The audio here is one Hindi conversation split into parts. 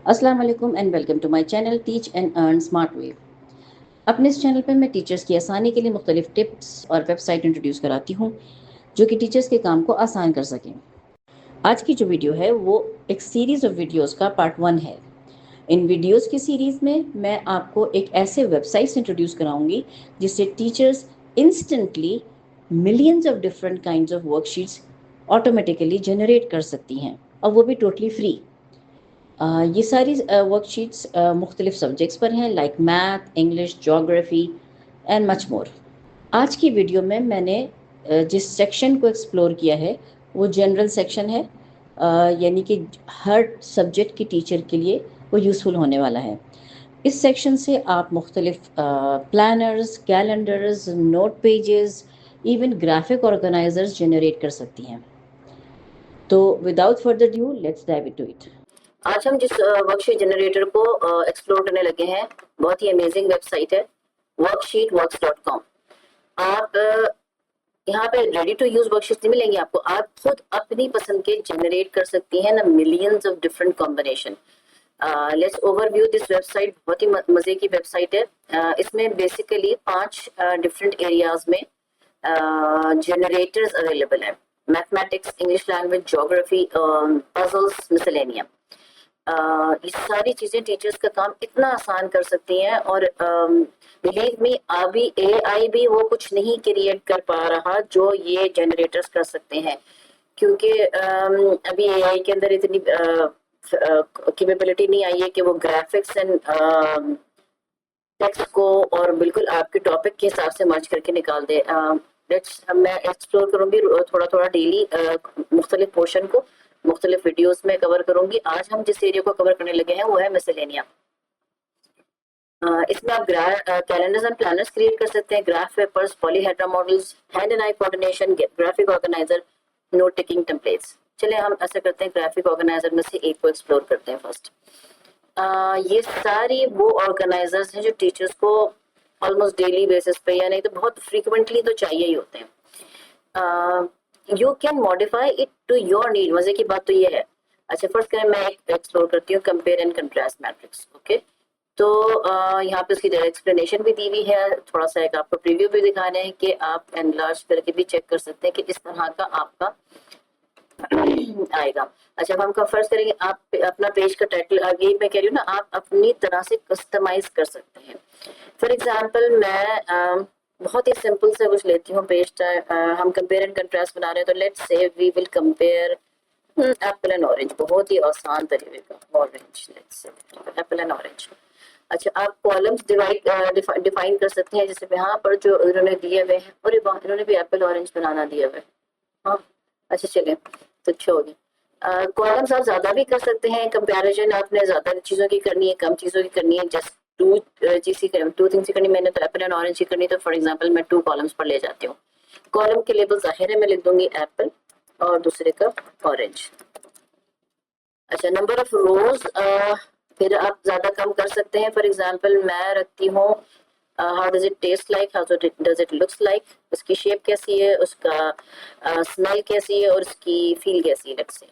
अस्सलाम वालेकुम and welcome to my channel teach and earn smart way. अपने इस चैनल पे मैं टीचर्स की आसानी के लिए मुख्तलिफ टिप्स और वेबसाइट इंट्रोड्यूस कराती हूँ जो कि टीचर्स के काम को आसान कर सकें। आज की जो वीडियो है वो एक सीरीज़ ऑफ वीडियोस का पार्ट 1 है। इन वीडियोस की सीरीज़ में मैं आपको एक ऐसे वेबसाइट्स इंट्रोड्यूस कराऊंगी जिससे teachers instantly millions of different kinds of worksheets automatically generate कर सकती हैं और वो भी टोटली फ्री। ये सारी वर्कशीट्स मुख्तलिफ सब्जेक्ट्स पर हैं like math, English, geography and much more. आज की वीडियो में मैंने जिस सेक्शन को एक्सप्लोर किया है वो जनरल सेक्शन है, यानी कि हर सब्जेक्ट की टीचर के लिए वो यूज़फुल होने वाला है। इस सेक्शन से आप मुख्तलिफ planners, calendars, note pages, even graphic organisers जनरेट कर सकती हैं। तो without further due let's dive into it. आज हम जिस वर्कशीट जनरेटर को एक्सप्लोर करने लगे हैं, बहुत ही अमेजिंग वेबसाइट है worksheetworks.com। आप यहाँ पे रेडी टू यूज वर्कशीट नहीं मिलेंगी आपको, आप खुद अपनी पसंद के जनरेट कर सकती हैं ना millions of different combination. Let's overview this website. बहुत ही मजे की वेबसाइट है। इसमें बेसिकली 5 डिफरेंट एरियाज में जनरेटर्स अवेलेबल है। Mathematics, English language, geography, puzzles, miscellaneous. ये सारी चीजें टीचर्स का काम इतना आसान कर सकती हैं और बिलीव मी अभी एआई भी वो कुछ नहीं क्रिएट कर पा रहा जो ये जनरेटर्स कर सकते हैं, क्योंकि अभी एआई के अंदर इतनी कैपेबिलिटी नहीं आई है कि वो ग्राफिक्स एंड टेक्स्ट को और बिल्कुल आपके टॉपिक के हिसाब से मर्ज करके निकाल दे। मैं एक्सप्लोर करूंगी थोड़ा थोड़ा डेली मुख्तलिफ पोर्शन को मुख्तलिफ वीडियोस में कवर करूंगी। आज हम जिस एरिया को कवर करने लगे हैं वो है मिसलेनियम। इसमें आप कैलेंडर्स एंड प्लानर्स क्रिएट कर सकते हैं, graph papers, polyhedra models, hand and eye coordination, graphic organiser, note taking templates. चले हम ऐसा करते हैं, ग्राफिक ऑर्गेनाइजर में से एक को एक्सप्लोर करते हैं फर्स्ट। ये सारी वो ऑर्गेनाइजर्स हैं जो टीचर्स को ऑलमोस्ट डेली बेसिस पे या नहीं तो बहुत फ्रीक्वेंटली तो चाहिए ही होते हैं। You can modify it to your need. मजे की बात तो ये है। अच्छा, फर्स्ट करें, मैं एक एक्सप्लोर करती हूँ compare and contrast matrix. Okay, तो यहाँ पे उसकी एक्सप्लेनेशन भी दी हुई है, थोड़ा सा एक आपको प्रीव्यू भी दिखा रहे हैं कि आप एनलार्ज करके भी चेक कर सकते हैं कि इस तरह का आपका आएगा। अच्छा, अब हम फर्स्ट करेंगे, आप अपना पेज का टाइटल, यही मैं कह रही हूँ ना, आप अपनी तरह से कस्टमाइज कर सकते हैं। फॉर एग्जाम्पल मैं बहुत ही सिंपल से कुछ लेती हूँ पेज। हम कंपेयर एंड कंट्रास्ट बना रहे हैं, तो let's say we will compare apple and orange. बहुत ही आसान तरीके का, orange, let's say apple and orange. अच्छा, आप कॉलम्स डिफाइन कर सकते हैं, जैसे यहाँ पर जो इन्होंने दिए हुए हैं, और इन्होंने भी एप्पल ऑरेंज बनाना दिया हुआ है। हाँ, अच्छा चलिए, तो अच्छा हो गया। कॉलम्स आप ज्यादा भी कर सकते हैं, कंपैरिजन आपने ज्यादा चीजों की करनी है, कम चीजों की करनी है, जस्ट टू थिंग्स की करनी। मैंने तो एप्पल एंड ऑरेंज की करनी, तो फॉर एग्जांपल मैं 2 कॉलम्स पर ले जाती हूँ। कॉलम के लेबल जाहिर है मैं लिख दूंगी एप्पल और दूसरे का ऑरेंज। अच्छा, नंबर ऑफ रोज फिर आप ज्यादा कम कर सकते हैं। फॉर एग्जांपल मैं रखती हूँ how does it taste like, how does it looks like, उसकी शेप कैसी है, उसका स्मेल कैसी है और उसकी फील कैसी है, लेट्स से।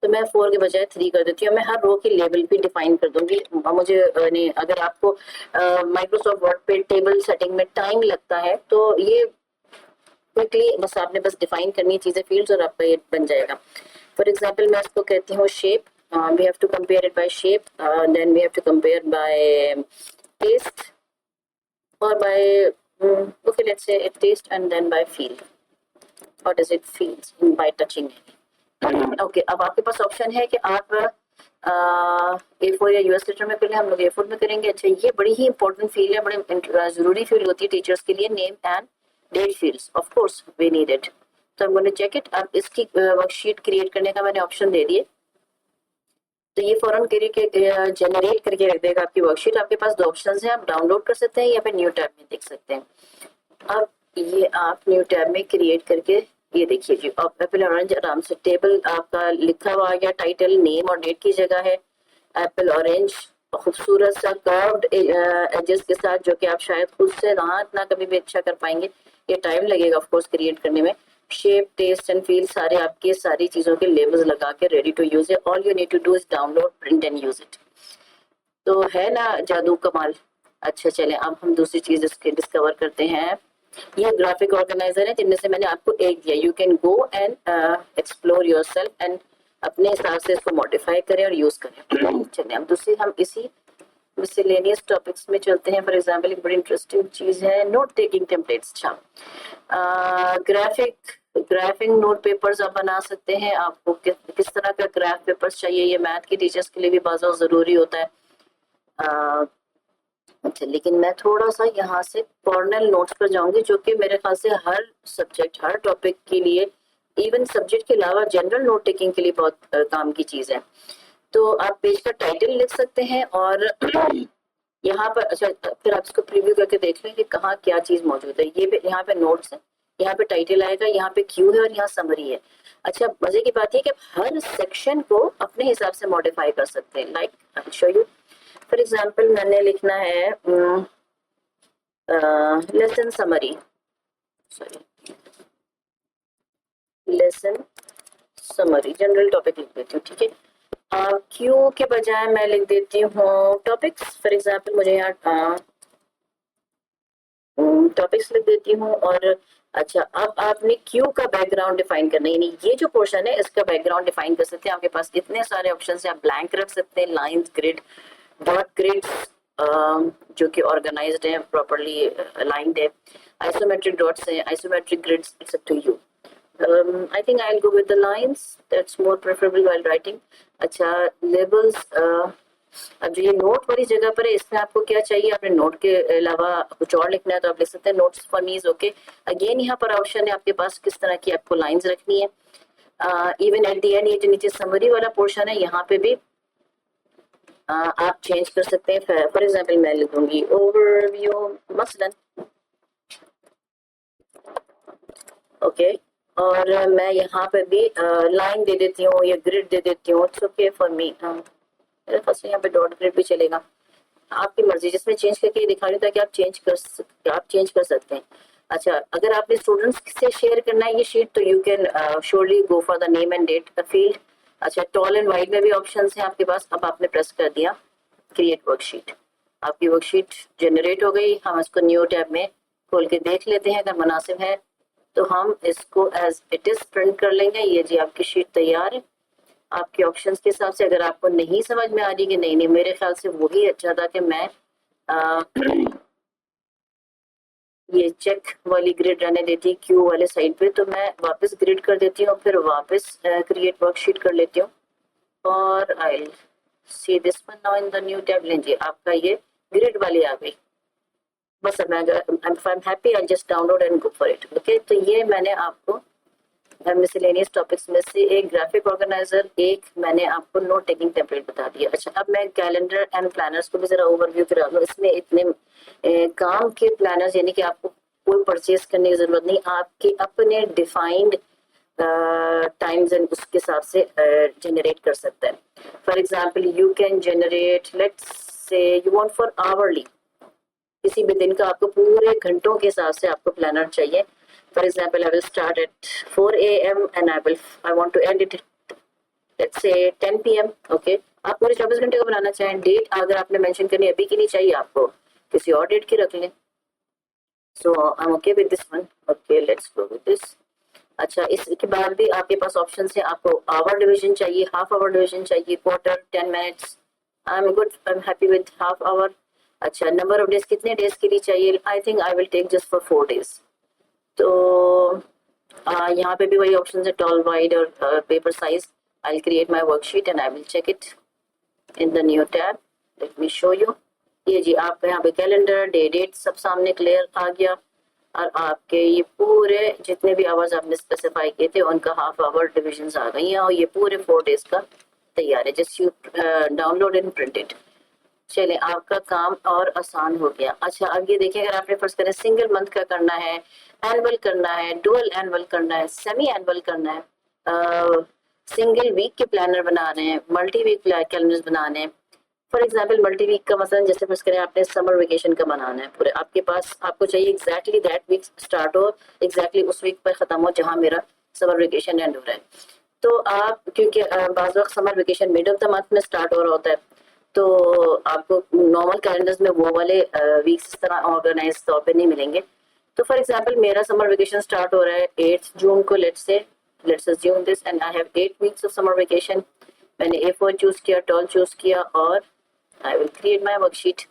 तो मैं 4 के बजाय 3 कर देती हूँ। मैं हर रो की लेबल भी डिफाइन कर दूंगी। मुझे अगर आपको माइक्रोसॉफ्ट वर्ड पे टेबल सेटिंग में टाइम लगता है तो ये क्विकली बस आपने डिफाइन करनी है चीजें, फील्ड्स, और आपका ये बन जाएगा। फॉर एग्जाम्पल मैं इसको कहती हूँ shape. We have to compare it by shape, then we have to compare by taste or by okay, let's say it taste and then by feel, what does it feels by touching it। okay, अब आपके पास ऑप्शन है कि आप A4 या यूएस लेटर में कर लें, हम लोग A4 में करेंगे। अच्छा, ये बड़ी ही इंपॉर्टेंट फील्ड है, बड़ी जरूरी फील्ड होती है टीचर्स के लिए, name and date fields, of course we need it. तो हम गोइंग टू चेक इट। अब इसकी वर्कशीट क्रिएट करने का मैंने ऑप्शन दे दिए, तो ये फौरन जनरेट करके रख देगा आपकी वर्कशीट। आपके पास 2 ऑप्शन हैं, आप डाउनलोड कर सकते हैं या फिर न्यू टैब में देख सकते हैं। अब ये आप न्यू टैब में क्रिएट करके ये देखिए जी, अब एप्पल ऑरेंज आराम से टेबल आपका लिखा हुआ आ गया, टाइटल, नेम और डेट की जगह है एप्पल ऑरेंज, खूबसूरत सा कर्व्ड एजेस के साथ, जो कि आप शायद खुद से ना इतना कभी भी अच्छा कर पाएंगे, ये टाइम लगेगा ऑफ कोर्स क्रिएट करने में। शेप, टेस्ट एंड फील, सारे आपके सारी चीजों के लेबल्स लगा के रेडी टू यूज है। All you need to do is download, print and use it. तो है ना जादू कमाल। अच्छा चले अब हम दूसरी चीज इसके डिस्कवर करते हैं। ये ग्राफिक ऑर्गेनाइजर है जिनमें से मैंने आपको एक दिया, you can go and explore yourself and अपने हिसाब से इसको मॉडिफाई करें और यूज करें। चलिए अब दूसरी हम इसी मिसलेनियस टॉपिक्स में चलते हैं। फॉर एग्जांपल एक बड़ी इंटरेस्टिंग चीज है नोट टेकिंग टेम्पलेट्स। अच्छा ग्राफिक नोट पेपर्स आप बना सकते हैं। आपको किस तरह का ग्राफ पेपर्स चाहिए, ये मैथ के टीचर्स के लिए भी बहुत जरूरी होता है। अच्छा लेकिन मैं थोड़ा सा यहाँ से कॉर्नल नोट्स पर जाऊंगी जो कि मेरे ख्याल से हर सब्जेक्ट हर टॉपिक के लिए, इवन सब्जेक्ट के अलावा जनरल नोट टेकिंग के लिए बहुत काम की चीज है। तो आप पेज का टाइटल लिख सकते हैं और यहाँ पर अच्छा फिर आप इसको प्रीव्यू करके देख लें कि कहाँ क्या चीज मौजूद है। ये यहाँ पे नोट्स है, यहाँ पे टाइटल आएगा, यहाँ पे क्यू है और यहाँ समरी है। अच्छा मजे की बात है कि आप हर सेक्शन को अपने हिसाब से मॉडिफाई कर सकते हैं। Like I show you for example मैंने लिखना है lesson summary, sorry lesson summary general topic लिख देती हूँ, ठीक है। क्यू के बजाय मैं लिख देती हूँ टॉपिक्स। फॉर एग्जाम्पल मुझे यहाँ टॉपिक्स लिख देती हूँ। और अच्छा अब आपने क्यू का बैकग्राउंड डिफाइन करना है, यानी ये जो पोर्शन है इसका बैकग्राउंड डिफाइन कर सकते हैं। आपके पास इतने सारे ऑप्शन है, आप ब्लैंक रख सकते हैं, लाइंस, ग्रिड, डॉट ग्रिड्स जो कि ऑर्गेनाइज्ड है, प्रॉपर्ली अलाइंड है, आइसोमेट्रिक डॉट्स है, isometric grids, it's up to you. I think I'll go with the lines. That's more preferable while writing. अच्छा labels, अब जो ये नोट वाली जगह पर है इसमें आपको क्या चाहिए, आपने नोट के अलावा कुछ और लिखना है तो आप लिख सकते हैं notes for me is okay. Again यहाँ पर ऑप्शन है आपके पास किस तरह की आपको लाइंस रखनी है। इवन एट द एंड ये जो नीचे समरी वाला पोर्शन है यहाँ पे भी आप चेंज कर सकते हैं। फॉर एग्जाम्पल मैं लिख दूंगी ओवरव्यू मसलन, ओके और मैं यहाँ पे भी लाइन दे देती हूँ या ग्रिड दे देती हूँ, इट्स ओके फॉर मी। मेरे पास यहाँ पे डॉट ग्रिड भी चलेगा, आपकी मर्जी, जिसमें चेंज करके दिखा रही हूँ ताकि आप चेंज कर सकते हैं। अच्छा अगर आपने स्टूडेंट्स से शेयर करना है ये शीट तो you can surely go for the name and date the field. अच्छा टॉल एंड वाइड में भी ऑप्शन है आपके पास। अब आपने प्रेस कर दिया क्रिएट वर्कशीट, आपकी वर्कशीट जनरेट हो गई। हम इसको न्यू टैब में खोल के देख लेते हैं, अगर मुनासिब है तो हम इसको एज इट इज प्रिंट कर लेंगे। ये जी आपकी शीट तैयार है आपके ऑप्शंस के हिसाब से। अगर आपको नहीं समझ में आ रही कि नहीं मेरे ख्याल से वही अच्छा था कि मैं ये चेक वाली ग्रिड रहने देती क्यू वाले साइड पे, तो मैं वापस ग्रिड कर देती हूँ, फिर वापस क्रिएट वर्कशीट कर लेती हूँ और I see this one now in the new tab. लीजिए आपका ये ग्रिड वाली आ गई। बस अब मैं आई am happy I just download and go for it. Okay तो ये मैंने आपको मिसलेनियस टॉपिक्स में से एक ग्राफिक ऑर्गेनाइजर, एक मैंने आपको नोट टेकिंग टेम्पलेट बता दिया। अच्छा अब मैं कैलेंडर एंड प्लानर्स को भी जरा ओवरव्यू करा दूं। इसमें इतने काम के प्लानर्स यानी कि आपको कोई परचेज करने की जरूरत नहीं, आपके अपने डिफाइंड टाइम्स एंड उसके हिसाब से जनरेट कर सकते हैं। For example you can generate let's say you want for hourly, किसी भी दिन का आपको पूरे घंटों के हिसाब से आपको प्लानर चाहिए। For example I will start at 4 AM and I want to end it let's say 10 PM। Okay आप पूरे 24 घंटे का बनाना चाहें, डेट अगर आपने मेंशन करनी अभी की नहीं चाहिए आपको किसी और डेट की रख लें। So I am okay with this one. Okay let's go with this. अच्छा इसके बाद भी आपके पास ऑप्शन है, आपको आवर डिवीजन चाहिए, हाफ आवर डिवीजन चाहिए, quarter, 10 minutes. I am good, I am happy with half hour. अच्छा नंबर ऑफ डेज कितने डेज के लिए चाहिए, I think I will take just for 4 days। तो यहाँ पे भी वही ऑप्शन है टॉल, वाइड और paper size. I will create my worksheet and I will check it in the new tab. Let me show you. ये जी आपका यहाँ पे कैलेंडर, डे, डेट सब सामने क्लियर आ गया और आपके ये पूरे जितने भी आवर्स आपने स्पेसिफाई किए थे उनका हाफ आवर डिविजन आ गई हैं और ये पूरे 4 days का तैयार है। Just you download and print it. चले आपका काम और आसान हो गया। अच्छा अब ये देखिए अगर आपने फर्स्ट करें सिंगल मंथ का करना है, एनुअल करना है, डुअल एनुअल करना है, सेमी एनुअल करना है, सिंगल वीक के प्लानर बना रहे हैं, मल्टी वीक कैलेंडर्स बना रहे हैं। फॉर एग्जाम्पल मल्टी वीक का मतलब जैसे फर्स्ट करें आपने समर वेकेशन का बनाना है पूरे, आपके पास आपको चाहिए एग्जैक्टली दैट वीक स्टार्ट हो, एग्जैक्टली उस वीक पर खत्म हो जहां मेरा समर वेकेशन एंड हो रहा है। तो आप क्योंकि बाज़ वक्त summer vacation mid of the month में स्टार्ट हो रहा होता है तो आपको नॉर्मल कैलेंडर्स में वो वाले वीक्स इस तरह ऑर्गेनाइज तौर पे नहीं मिलेंगे। तो फॉर एग्जांपल मेरा समर वेकेशन स्टार्ट हो रहा है 8 जून को, let's assume this, and I have 8 weeks of summer vacation. मैंने A4 चूज किया, टॉल चूज किया, और आई विल क्रिएट माय वर्कशीट।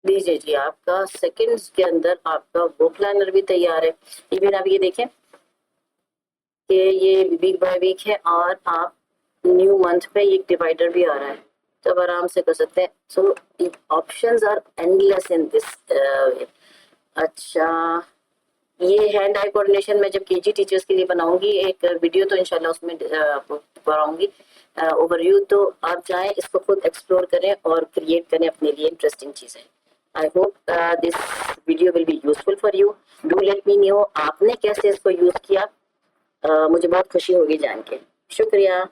लीजिए जी, आपका सेकंड्स के अंदर आपका वो प्लानर भी तैयार है। इवन आप ये देखें कि ये वीक बाय वीक है, और आप न्यू मंथ पे एक डिवाइडर भी आ रहा है, तो आप आराम से कर सकते हैं। So options are endless in this. अच्छा, ये हैंड आई कोऑर्डिनेशन मैं जब केजी टीचर्स के लिए बनाऊंगी एक वीडियो, तो इंशाल्लाह उसमें आपको कराऊंगी ओवरव्यू। तो आप जाएं, इसको खुद एक्सप्लोर करें और क्रिएट करें अपने लिए इंटरेस्टिंग चीजें। I hope this video will be useful for you. Do let me know आपने कैसे इसको यूज किया। मुझे बहुत खुशी होगी जान के। शुक्रिया।